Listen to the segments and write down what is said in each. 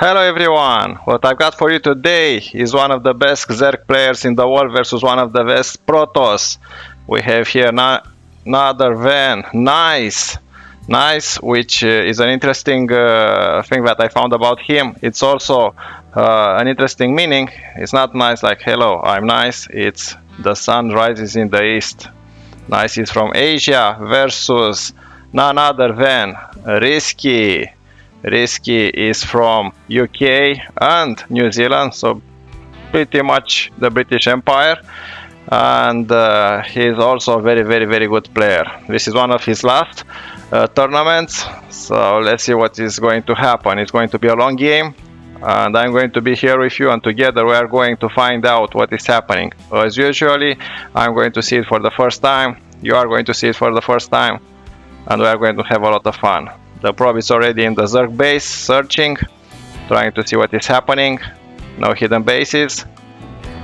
Hello everyone! What I've got for you today is one of the best Zerg players in the world versus one of the best Protoss. We have here another Van, Nice, which is an interesting thing that I found about him. It's also an interesting meaning. It's not nice like hello, I'm nice. It's the sun rises in the east. Nice is from Asia versus none other than RiSkyZ. RiSkyZ is from UK and New Zealand, so pretty much the British Empire, and he's also a very good player. This is one of his last tournaments, so let's see what is going to happen. It's going to be a long game, and I'm going to be here with you, and together we are going to find out what is happening. As usually, I'm going to see it for the first time, you are going to see it for the first time, and we are going to have a lot of fun. The probe is already in the Zerg base, searching, trying to see what is happening. No hidden bases.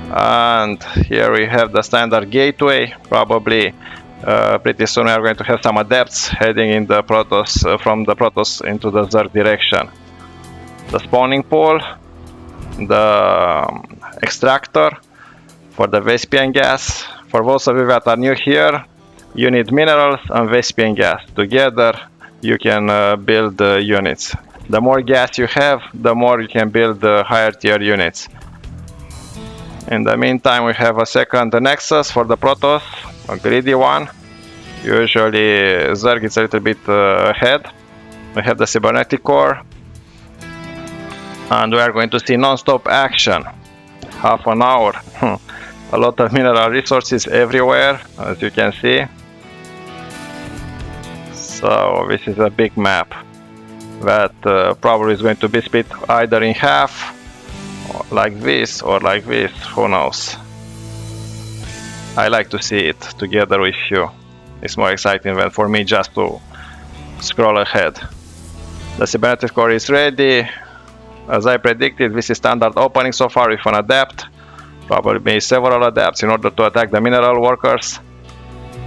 And here we have the standard gateway. Probably pretty soon we are going to have some adepts heading in the Protoss, from the Protoss into the Zerg direction. The spawning pool, the extractor for the Vespian gas. For those of you that are new here, you need minerals and Vespian gas. Together you can build units. The more gas you have, the more you can build higher tier units. In the meantime, we have a second Nexus for the Protoss, a greedy one. Usually Zerg is a little bit ahead. We have the cybernetic core, and we are going to see non-stop action. Half an hour. A lot of mineral resources everywhere, as you can see. So this is a big map that probably is going to be split either in half, like this or like this, who knows. I like to see it together with you. It's more exciting than for me just to scroll ahead. The cybernetic core is ready. As I predicted, this is standard opening so far with an adept. Probably several adepts in order to attack the mineral workers.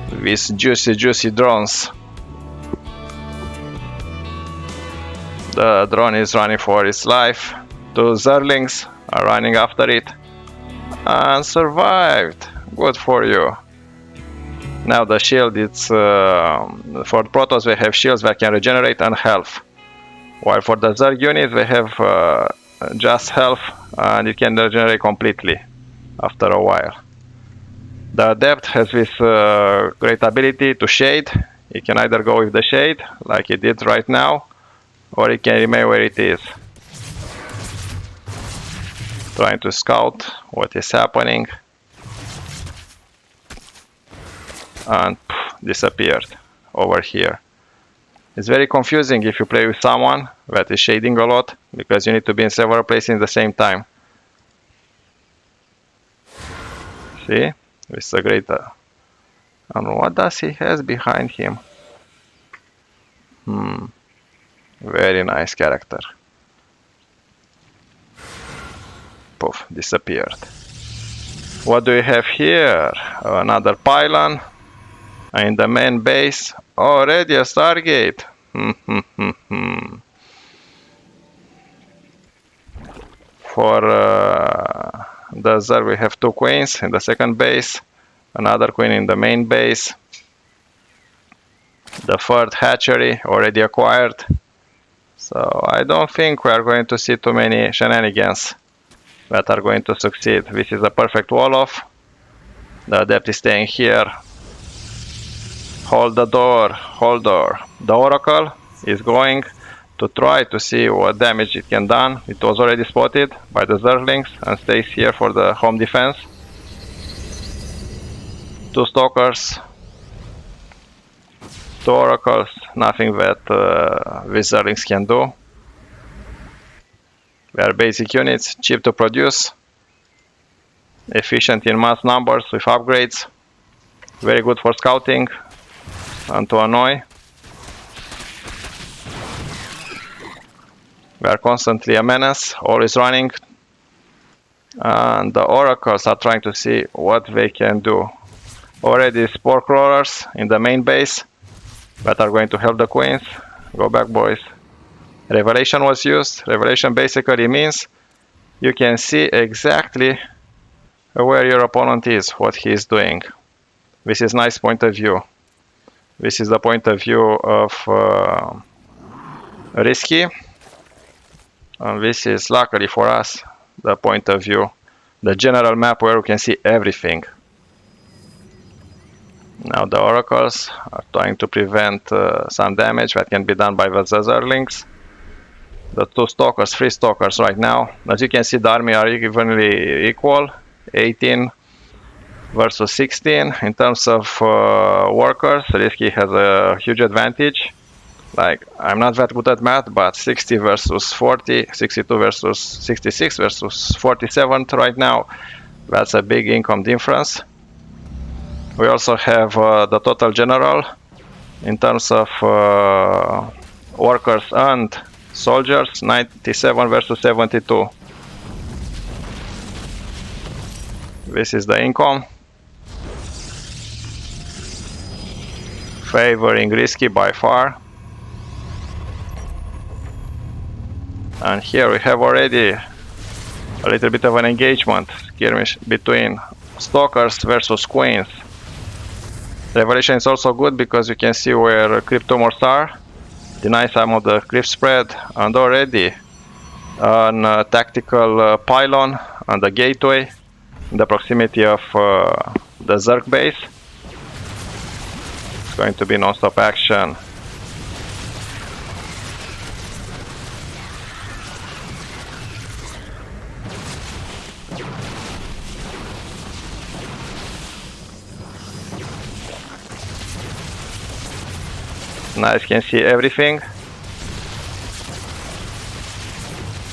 These juicy drones. The drone is running for its life. Two Zerlings are running after it and survived. Good for you. Now the shield, it's for Protoss we have shields that can regenerate and health, while for the Zerg unit we have just health and it can regenerate completely after a while. The adept has this great ability to shade. He can either go with the shade like he did right now, or it can remain where it is, trying to scout what is happening, and disappeared over here. It's very confusing if you play with someone that is shading a lot, because you need to be in several places at the same time. See? This is a great... and what does he has behind him? Very nice character. Poof, disappeared. What do we have here? Another pylon. In the main base, already a Stargate. For the Zerg we have two queens in the second base, another queen in the main base. The third hatchery already acquired. So I don't think we are going to see too many shenanigans that are going to succeed. This is a perfect wall-off. The adept is staying here. Hold the door, hold door. The Oracle is going to try to see what damage it can do. It was already spotted by the Zerglings and stays here for the home defense. Two Stalkers. Two Oracles, nothing that these Zerglings can do. They are basic units, cheap to produce, efficient in mass numbers with upgrades, very good for scouting and to annoy. They are constantly a menace, always running, and the Oracles are trying to see what they can do. Already spore crawlers in the main base that are going to help the queens. Go back, boys. Revelation was used. Revelation basically means you can see exactly where your opponent is, what he is doing. This is nice point of view. This is the point of view of Risky. And this is, luckily for us, the point of view, the general map where you can see everything. Now the oracles are trying to prevent some damage that can be done by the zerglings. The two stalkers, three stalkers right now. As you can see, the army are evenly equal, 18 versus 16. In terms of workers, Risky has a huge advantage. Like, I'm not that good at math, but 60 versus 40, 62 versus 66 versus 47 right now. That's a big income difference. We also have the total general in terms of workers and soldiers, 97 versus 72. This is the income. Favoring Risky by far. And here we have already a little bit of an engagement, skirmish between stalkers versus queens. Revelation is also good because you can see where creep tumors are, deny some of the creep spread, and already an tactical pylon and the gateway in the proximity of the Zerg base. It's going to be non-stop action. Now you can see everything.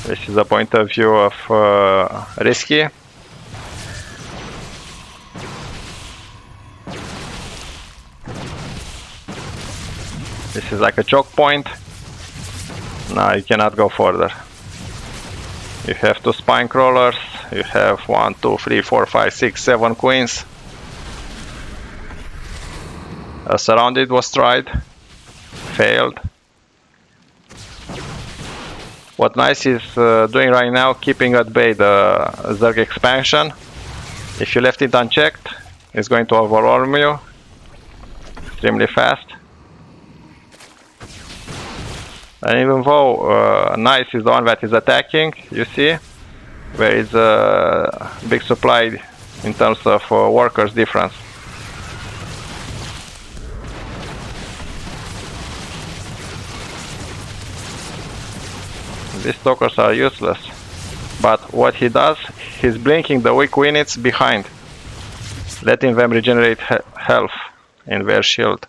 This is the point of view of Risky. This is like a choke point. Now you cannot go further. You have two spine crawlers. You have 1, 2, 3, 4, 5, 6, 7 queens. A surrounded was tried. Failed. What Nice is doing right now, keeping at bay the Zerg expansion. If you left it unchecked, it's going to overwhelm you extremely fast. And even though Nice is the one that is attacking, you see, there is a big supply in terms of workers difference. These stalkers are useless, but what he does, he's blinking the weak units behind, letting them regenerate health in their shield.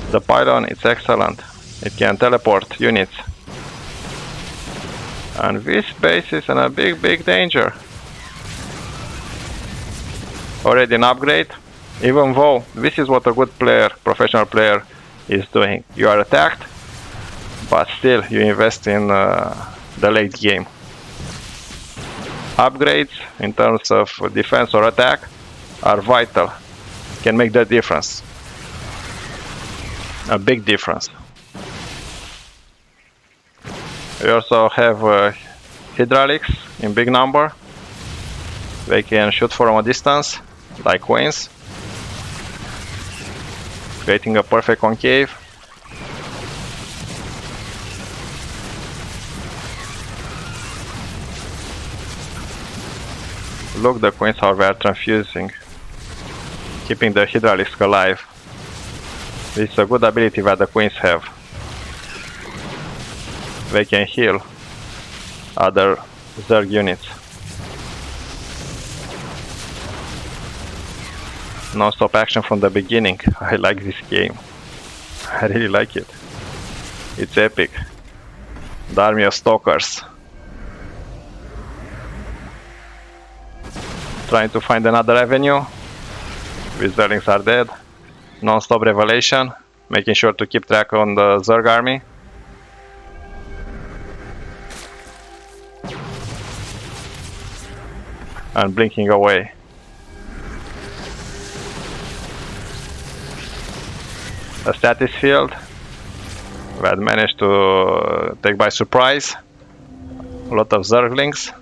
The pylon is excellent, it can teleport units. And this base is in a big danger. Already an upgrade, even though this is what a good player, professional player is doing. You are attacked, but still you invest in the late game. Upgrades in terms of defense or attack are vital, can make the difference, a big difference. We also have hydraulics in big number. They can shoot from a distance like queens, creating a perfect concave. Look, the queens how they are transfusing, keeping the hydraulics alive. This is a good ability that the queens have. They can heal other Zerg units. Non-stop action from the beginning. I like this game. I really like it. It's epic. The army of stalkers. Trying to find another avenue. These Zerglings are dead. Non-stop revelation, making sure to keep track on the Zerg army. And blinking away. A status field. We had managed to take by surprise a lot of Zerglings.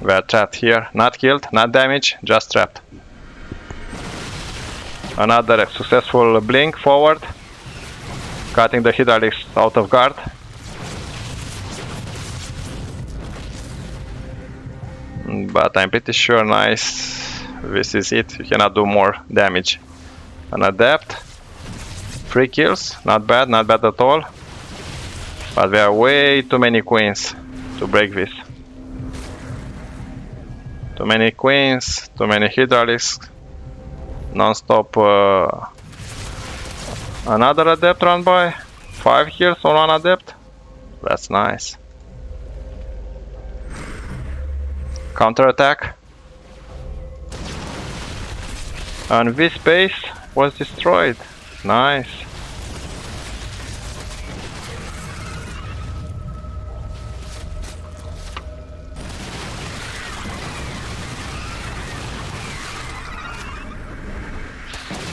We are trapped here, not killed, not damaged, just trapped. Another successful blink forward, cutting the hydraulics out of guard. But I'm pretty sure, nice, this is it, you cannot do more damage. An adept, 3 kills, not bad at all. But there are way too many queens to break this. Too many queens, too many hydraulics, non-stop. Another adept run by, 5 kills on one adept. That's nice. Counter attack. And this base was destroyed. Nice.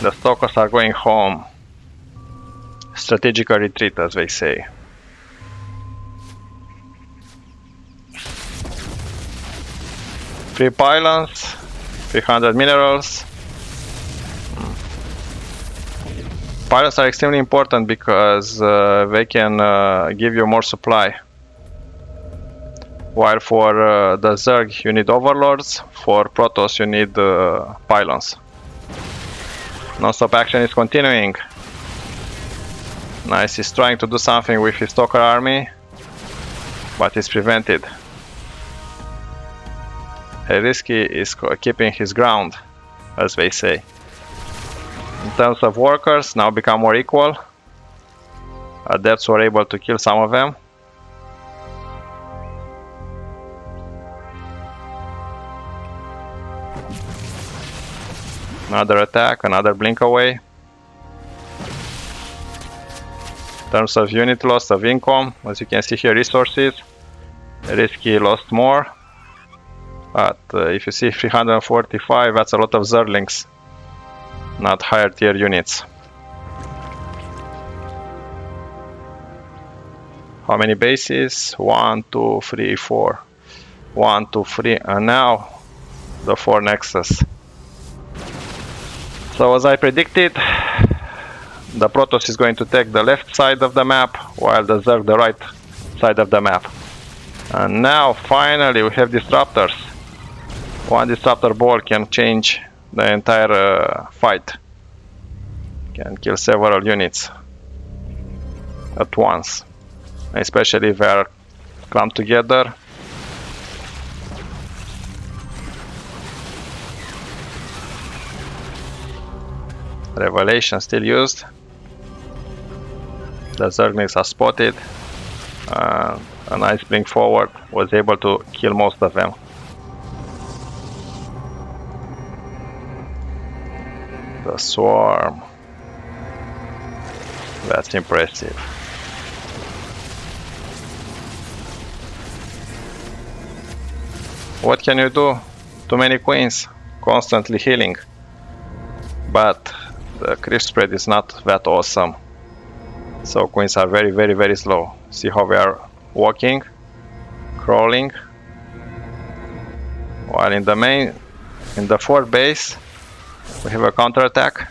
The stalkers are going home. Strategical retreat, as they say. Three pylons, 300 minerals. Pylons are extremely important because they can give you more supply. While for the Zerg you need overlords, for Protoss you need pylons. Non-stop action is continuing. Nice, he's trying to do something with his Stalker army, but it's prevented. Risky is keeping his ground, as they say. In terms of workers, now become more equal. Adepts were able to kill some of them. Another attack, another blink away. In terms of unit loss of income, as you can see here, resources. Risky lost more. But if you see 345, that's a lot of Zerglings, not higher tier units. How many bases? 1, 2, 3, 4. 1, 2, 3, and now the 4 Nexus. So as I predicted, the Protoss is going to take the left side of the map, while the Zerg the right side of the map. And now finally we have disruptors. One disruptor ball can change the entire fight. Can kill several units at once, especially if they are clumped together. Revelation still used. The Zerglings are spotted. A nice blink forward was able to kill most of them. The SWORM. That's impressive. What can you do? Too many queens, constantly healing. But the creep spread is not that awesome. So queens are very slow. See how they are walking, crawling. While in the fourth base, we have a counter attack.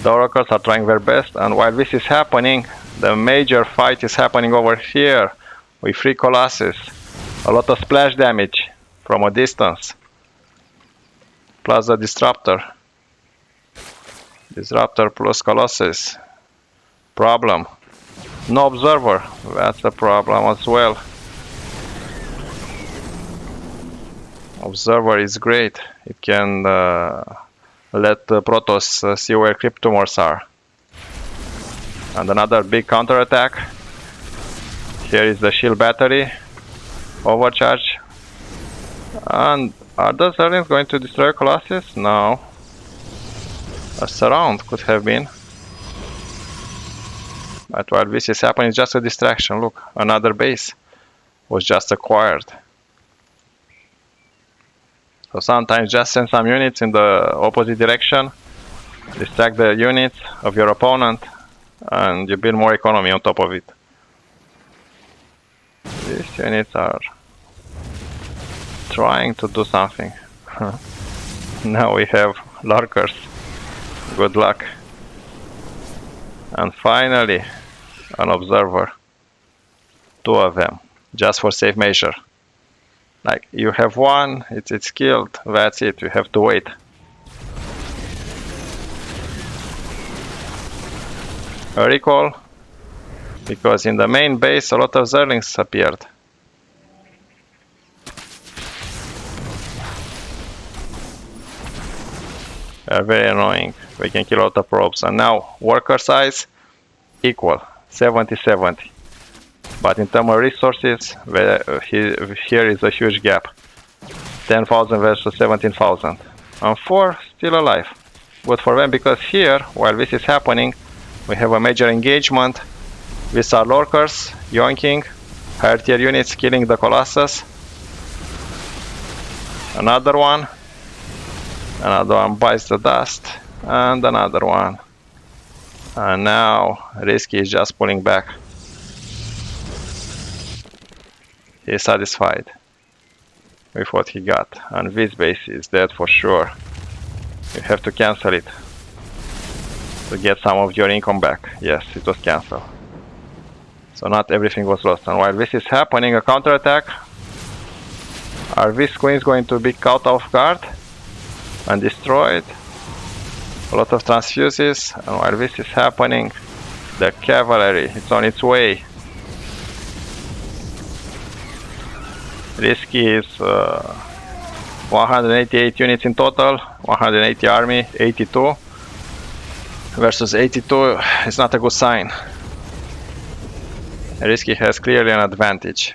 The Oracles are trying their best, and while this is happening, the major fight is happening over here with 3 Colossus. A lot of splash damage from a distance. Plus the Disruptor. Disruptor plus Colossus. Problem. No Observer. That's a problem as well. Observer is great. It can let Protoss see where Cryptomors are. And another big counter attack. Here is the shield battery. Overcharge. And are those Zerglings going to destroy Colossus? No. A surround could have been. But while this is happening, it's just a distraction. Look, another base was just acquired. So sometimes just send some units in the opposite direction, distract the units of your opponent, and you build more economy on top of it. These units are trying to do something. Now we have lurkers. Good luck. And finally, an observer. 2 of them, just for safe measure. Like, you have one, it's killed, that's it, you have to wait. A recall, because in the main base a lot of Zerlings appeared. They're very annoying. We can kill a lot of probes. And now, worker size, equal, 70-70. But in terms of resources, here is a huge gap. 10,000 versus 17,000. And 4 still alive. Good for them, because here, while this is happening, we have a major engagement with our lurkers, yoinking, higher tier units killing the Colossus. Another one bites the dust, and another one. And now RiSky is just pulling back. He's satisfied with what he got, and this base is dead for sure. You have to cancel it to get some of your income back. Yes, it was cancelled. So not everything was lost. And while this is happening, a counterattack. Are these queens going to be caught off guard and destroyed? A lot of transfuses. And while this is happening, the cavalry is on its way. RiSky is 188 units in total, 180 army, 82 versus 82 is not a good sign. RiSky has clearly an advantage.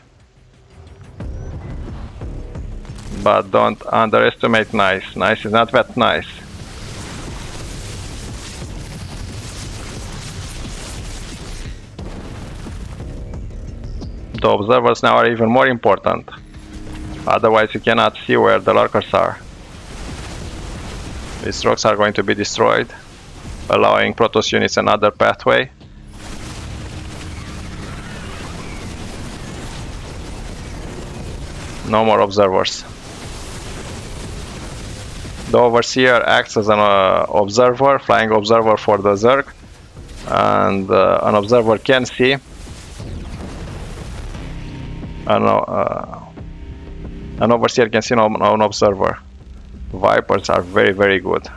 But don't underestimate Nice. Nice is not that nice. The observers now are even more important. Otherwise you cannot see where the lurkers are. These rocks are going to be destroyed, allowing Protoss units another pathway. No more observers. The Overseer acts as an observer, flying observer for the Zerg, and an observer can see. An Overseer can see an observer. Vipers are very, very good.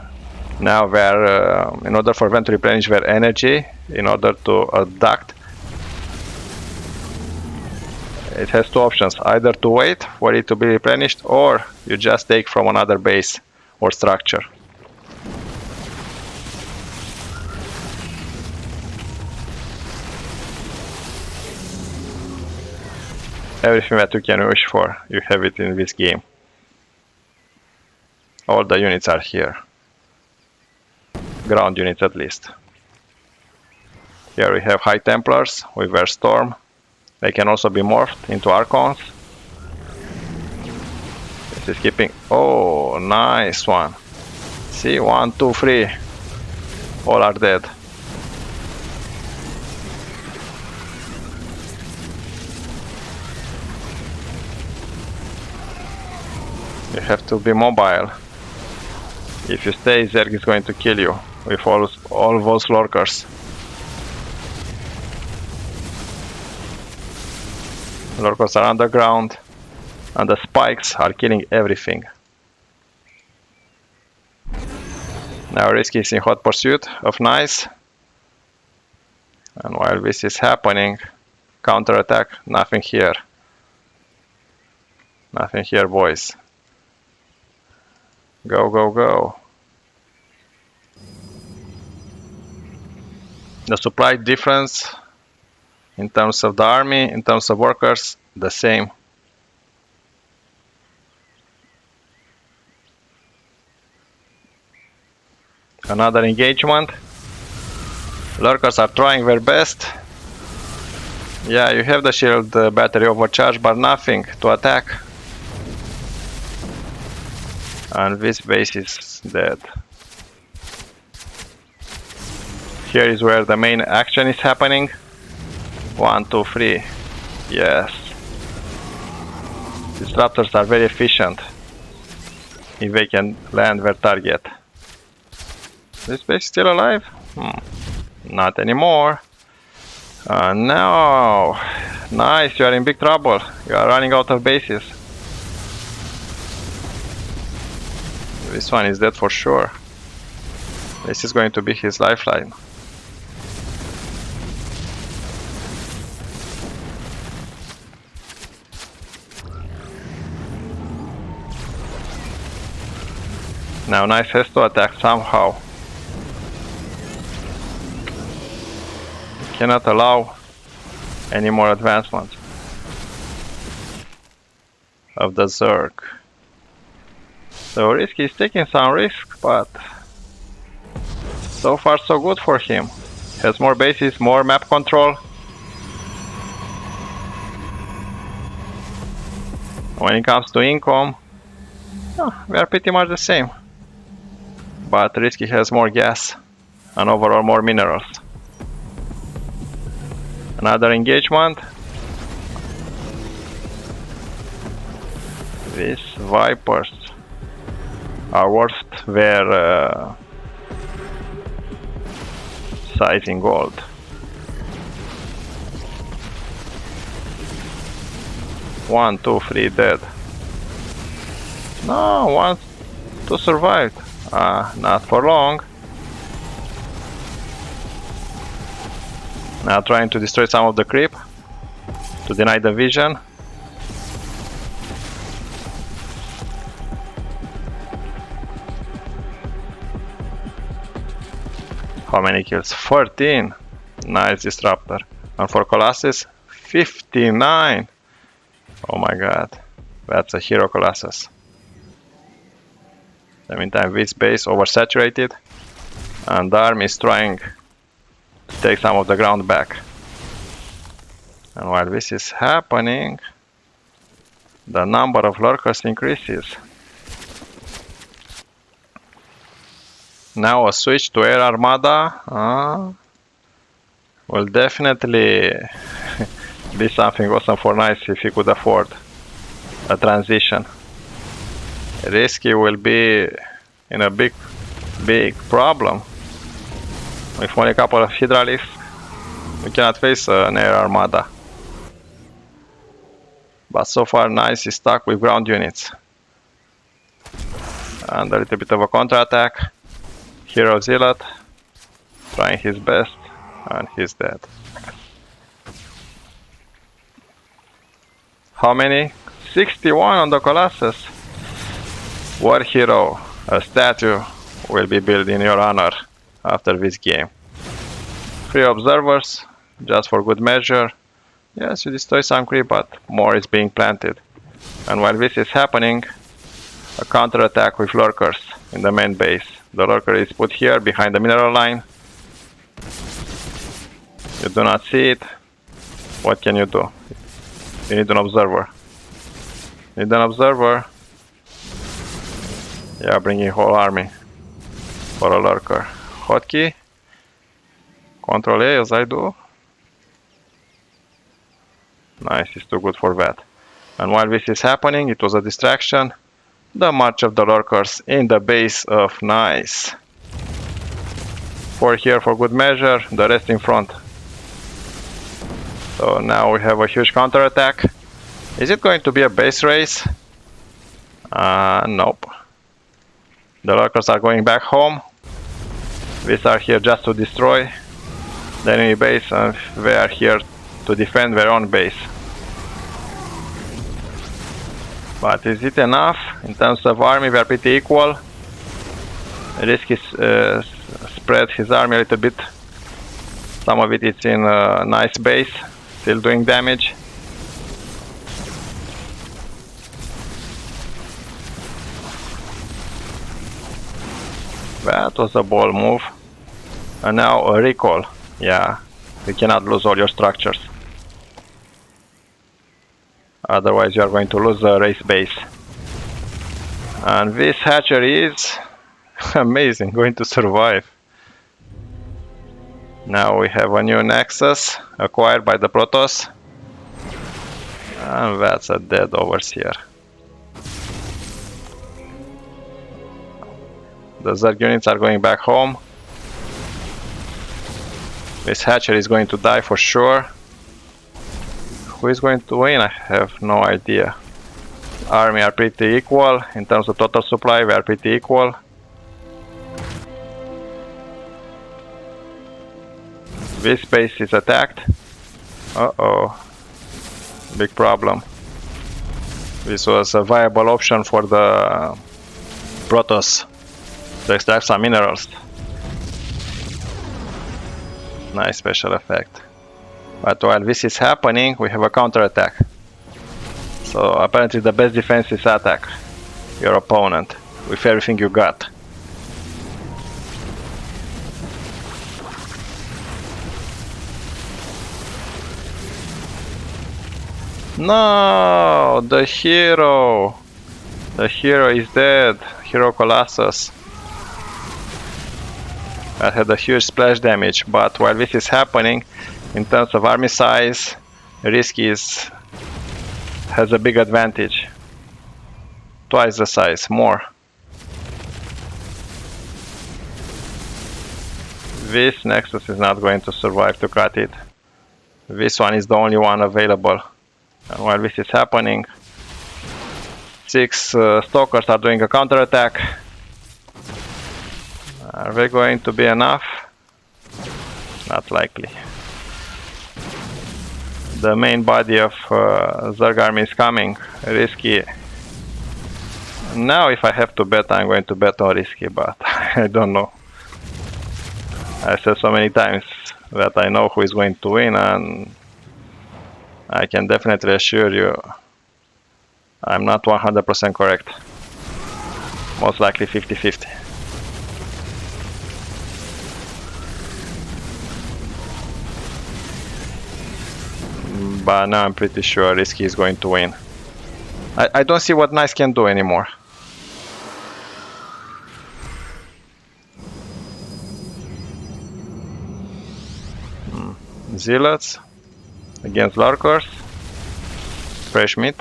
Now they're, in order for them to replenish their energy, in order to abduct, it has 2 options. Either to wait for it to be replenished, or you just take from another base or structure. Everything that you can wish for, you have it in this game. All the units are here. Ground units at least. Here we have High Templars with their Storm. They can also be morphed into Archons. This is keeping... Oh, nice one. See, 1, 2, 3. All are dead. You have to be mobile. If you stay, Zerg is going to kill you with all those lurkers. Lurkers are underground, and the spikes are killing everything. Now RiSky is in hot pursuit of Nice. And while this is happening, counterattack, nothing here. Nothing here, boys. Go, go, go. The supply difference in terms of the army, in terms of workers, the same. Another engagement. Lurkers are trying their best. Yeah, you have the shield battery overcharged, but nothing to attack. And this base is dead. Here is where the main action is happening. 1, 2, 3. Yes. Disruptors are very efficient if they can land their target. This base still alive? Not anymore. No. Nice, you are in big trouble. You are running out of bases. This one is dead for sure. This is going to be his lifeline. Now Nice has to attack somehow. Cannot allow any more advancement of the Zerg. So Risky is taking some risk, but so far so good for him. Has more bases, more map control. When it comes to income, we are pretty much the same. But Risky has more gas and overall more minerals. Another engagement. These Vipers are worth their size in gold. One, two, three dead. No, one, two survived. Not for long. Now trying to destroy some of the creep to deny the vision. How many kills? 14. Nice disruptor. And for Colossus, 59. Oh my god. That's a hero Colossus. In the meantime, this base oversaturated. And the army is trying to take some of the ground back. And while this is happening, the number of lurkers increases. Now a switch to air armada will definitely be something awesome for Nice if he could afford a transition. Risky will be in a big problem. With only a couple of hydraulics, we cannot face an air armada. But so far Nice is stuck with ground units. And a little bit of a counter-attack. Hero Zealot trying his best, and he's dead. How many? 61 on the Colossus. War hero, a statue will be built in your honor after this game. 3 observers, just for good measure. Yes, you destroy some creep, but more is being planted. And while this is happening, a counter-attack with lurkers in the main base. The lurker is put here behind the mineral line. You do not see it. What can you do? You need an observer. Need an observer. Yeah, bringing whole army for a lurker. Hotkey. Control A as I do. Nice, it's too good for that. And while this is happening, it was a distraction. The march of the lurkers in the base of Nice. 4 here for good measure, the rest in front. So now we have a huge counter-attack. Is it going to be a base race? Nope. The lurkers are going back home. These are here just to destroy the enemy base, and they are here to defend their own base. But is it enough? In terms of army, we are pretty equal. Risky spread his army a little bit. Some of it is in a nice base, still doing damage. That was a bold move. And now a recall. Yeah, you cannot lose all your structures. Otherwise you are going to lose the race base. And this hatchery is amazing, going to survive. Now we have a new Nexus acquired by the Protoss. And that's a dead overseer. The Zerg units are going back home. This hatchery is going to die for sure. Who is going to win? I have no idea. Army are pretty equal. In terms of total supply, we are pretty equal. This base is attacked. Uh-oh. Big problem. This was a viable option for the Protoss to extract some minerals. Nice special effect. But while this is happening, we have a counterattack. So apparently the best defense is attack your opponent with everything you got. No, the hero. The hero is dead. Hero Colossus. That had a huge splash damage, but while this is happening, in terms of army size, RiSkyZ has a big advantage. Twice the size, more. This Nexus is not going to survive to cut it. This one is the only one available. And while this is happening, 6 Stalkers are doing a counterattack. Are they going to be enough? Not likely. The main body of Zerg army is coming. RiSky. Now if I have to bet, I'm going to bet on RiSky, but I don't know. I said so many times that I know who is going to win, and I can definitely assure you I'm not 100% correct. Most likely 50-50. But now I'm pretty sure RiSky is going to win. I don't see what Nice can do anymore. Zealots against Lurkers. Fresh meat.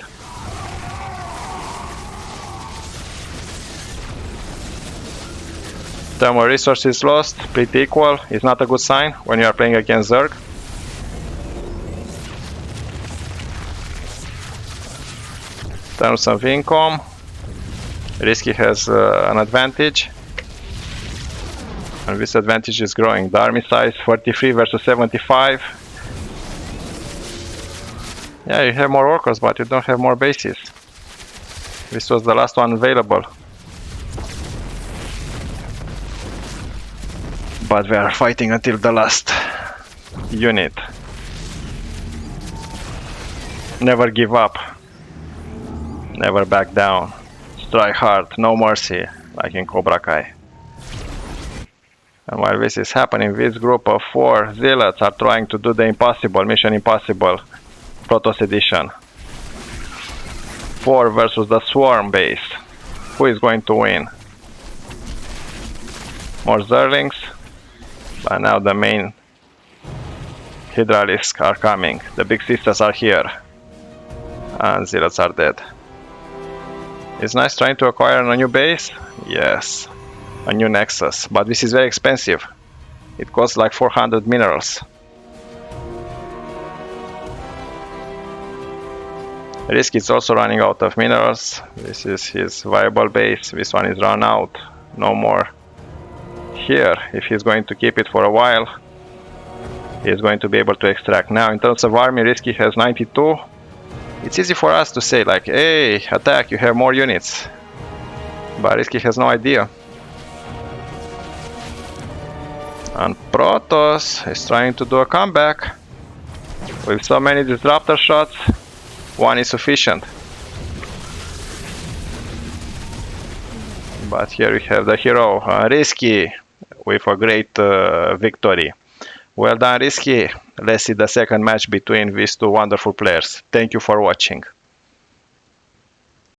Thermal resources lost, pretty equal. It's not a good sign when you are playing against Zerg. In terms of income, RiSky has an advantage, and this advantage is growing. The army size 43 versus 75. Yeah, you have more workers, but you don't have more bases. This was the last one available. But we are fighting until the last unit. Never give up. Never back down. Strike hard, no mercy, like in Cobra Kai. And while this is happening, this group of 4 zealots are trying to do the impossible, Mission Impossible, Protoss Edition. 4 versus the SWORM base. Who is going to win? More Zerlings, but now the main Hydralisks are coming. The big sisters are here. And zealots are dead. Is Nice trying to acquire a new base? Yes. A new Nexus. But this is very expensive. It costs like 400 minerals. RiSky is also running out of minerals. This is his viable base. This one is run out. No more here. If he's going to keep it for a while, he's going to be able to extract. Now in terms of army, RiSky has 92. It's easy for us to say like, hey, attack, you have more units. But RiSky has no idea. And Protoss is trying to do a comeback. With so many disruptor shots, one is sufficient. But here we have the hero, RiSky, with a great victory. Well done, RiSky. Let's see the second match between these two wonderful players. Thank you for watching.